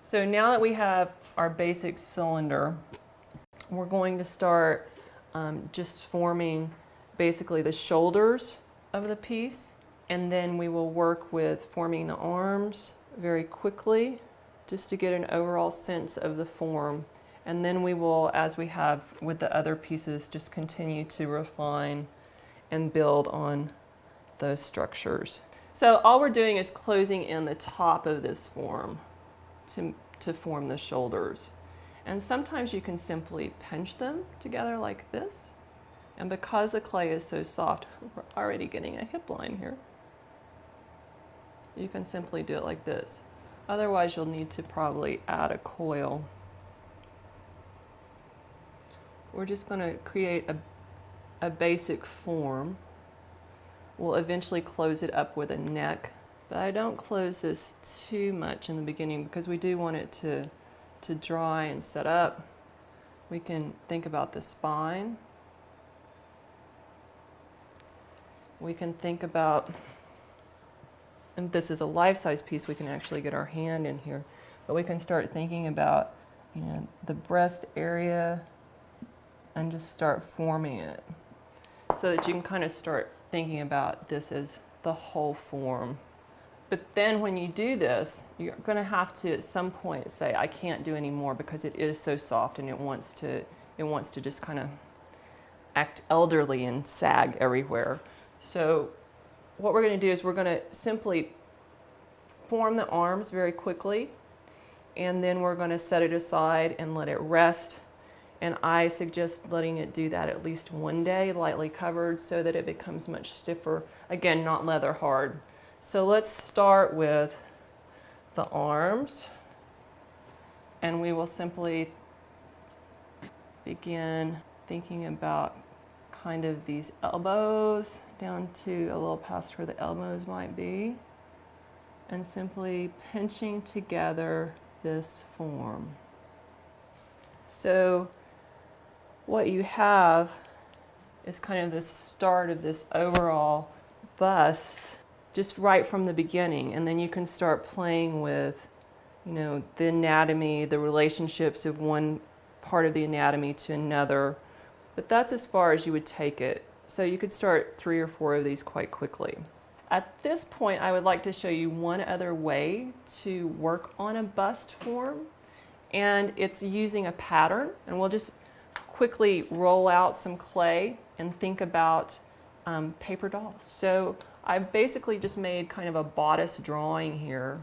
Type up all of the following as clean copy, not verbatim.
So now that we have our basic cylinder, we're going to start just forming basically the shoulders of the piece, and then we will work with forming the arms very quickly just to get an overall sense of the form. And then we will, as we have with the other pieces, just continue to refine and build on those structures. So all we're doing is closing in the top of this form to form the shoulders. And sometimes you can simply pinch them together like this. And because the clay is so soft, we're already getting a hip line here. You can simply do it like this. Otherwise, you'll need to probably add a coil. We're just going to create a basic form. We'll eventually close it up with a neck, but I don't close this too much in the beginning because we do want it to dry and set up. We can think about the spine. We can think about, and this is a life-size piece, we can actually get our hand in here, but we can start thinking about, you know, the breast area and just start forming it so that you can kind of start thinking about this as the whole form. But then when you do this, you're going to have to at some point say, I can't do any more because it is so soft and it wants to just kind of act elderly and sag everywhere. So what we're going to do is we're going to simply form the arms very quickly, and then we're going to set it aside and let it rest. And I suggest letting it do that at least one day, lightly covered, so that it becomes much stiffer. Again, not leather hard. So let's start with the arms, and we will simply begin thinking about kind of these elbows down to a little past where the elbows might be, and simply pinching together this form. So what you have is kind of the start of this overall bust just right from the beginning, and then you can start playing with, you know, the anatomy, the relationships of one part of the anatomy to another, but that's as far as you would take it. So you could start 3 or 4 of these quite quickly. At this point, I would like to show you one other way to work on a bust form, and it's using a pattern, and we'll just quickly roll out some clay and think about paper dolls. So I've basically just made kind of a bodice drawing here.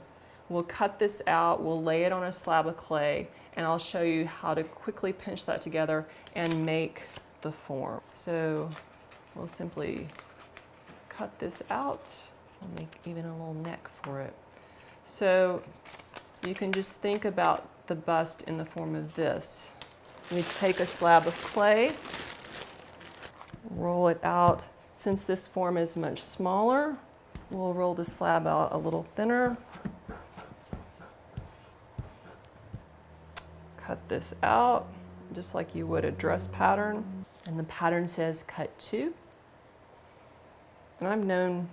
We'll cut this out, we'll lay it on a slab of clay, and I'll show you how to quickly pinch that together and make the form. So we'll simply cut this out. We'll make even a little neck for it. So you can just think about the bust in the form of this. We take a slab of clay, roll it out. Since this form is much smaller, we'll roll the slab out a little thinner. Cut this out, just like you would a dress pattern. And the pattern says cut 2. And I've known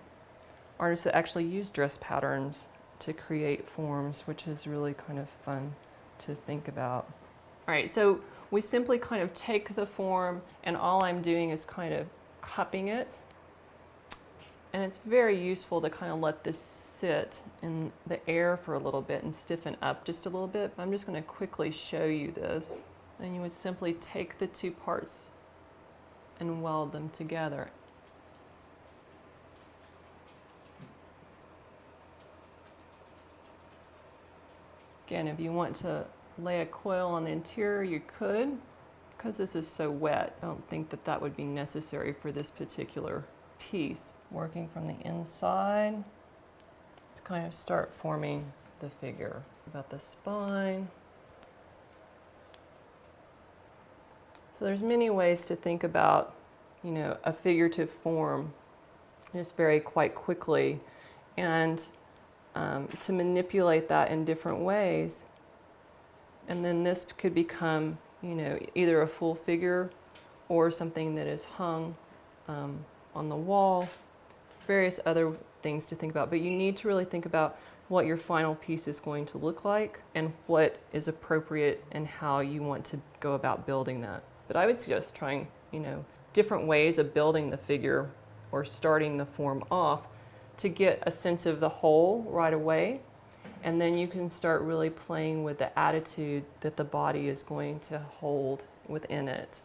artists that actually use dress patterns to create forms, which is really kind of fun to think about. All right, so we simply kind of take the form, and all I'm doing is kind of cupping it. And it's very useful to kind of let this sit in the air for a little bit and stiffen up just a little bit. I'm just going to quickly show you this. And you would simply take the 2 parts and weld them together. Again, if you want to lay a coil on the interior, you could. Because this is so wet, I don't think that that would be necessary for this particular piece. Working from the inside to kind of start forming the figure. About the spine. So there's many ways to think about, you know, a figurative form just quite quickly, and to manipulate that in different ways. And then this could become, you know, either a full figure or something that is hung on the wall. Various other things to think about, but you need to really think about what your final piece is going to look like and what is appropriate and how you want to go about building that. But I would suggest trying, different ways of building the figure or starting the form off to get a sense of the whole right away. And then you can start really playing with the attitude that the body is going to hold within it.